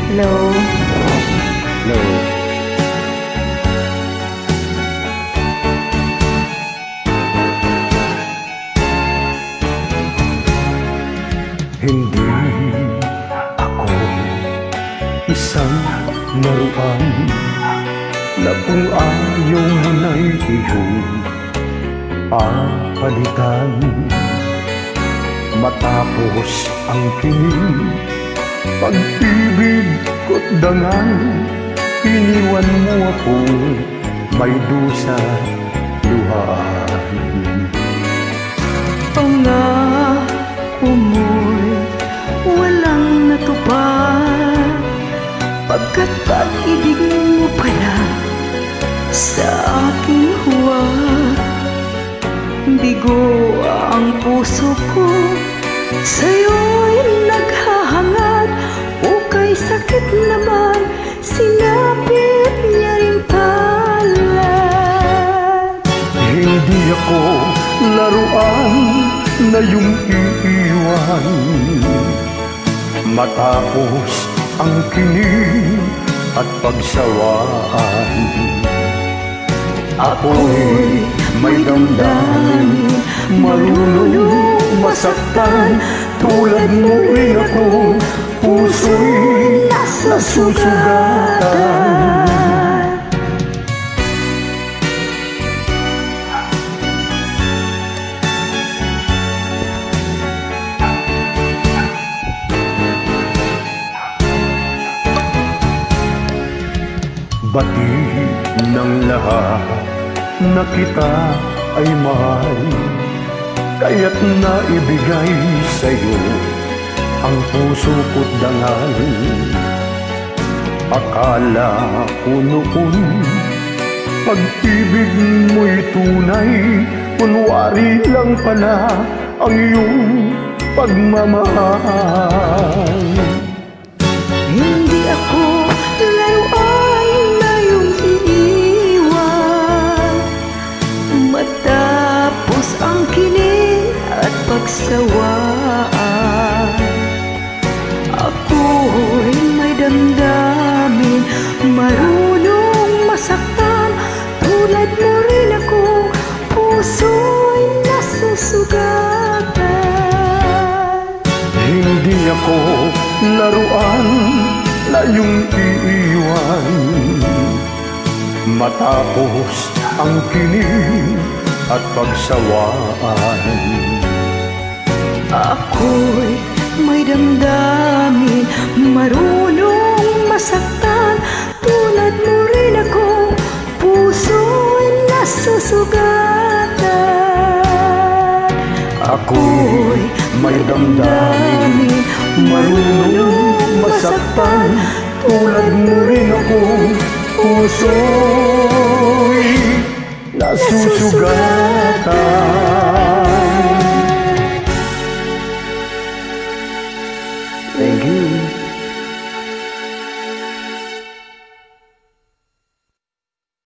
Hello? Hello. Hindi ako isang laruan na kung ayaw mo na'y iyong papalitan. Matapos ang kinig, pag-ibig ko't dangal, iniwan mo akong may dusa luhaan. Pangako mo'y walang natupad, pagkat pag-ibig mo pala sa aking huwag. Bigo ang puso ko, sa'yo'y naghahangad. Ukay sakit naman, sinapit niya rin palad. Hindi ako laruan na iyong iiwan. Matapos ang kinig at pagsawaan, ako'y may damdamin, marunong masaktan. Tulad mo rin akong puso'y nasusugatan. Bati ng lahat na kita ay mahal, kaya't naibigay sa'yo ang puso ko't dangal. Akala ko noon pag-ibig mo'y tunay, kunwari lang pala ang iyong pagmamahal. Hindi ako laruan na iyong iiwan. Matapos ang kilig at pagsawaan, ako'y may damdamin, marunong masaktan. Tulad mo rin ako, puso'y nasusugatan. Hindi ako laruan na iyong iiwan. Matapos ang kinig at pagsawaan, ako'y may damdamin, marunong masaktan. Tulad mo rin ako, puso'y nasusugatan. ako'y may damdamin, marunong masaktan. Tulad mo rin akong puso'y nasusugatan.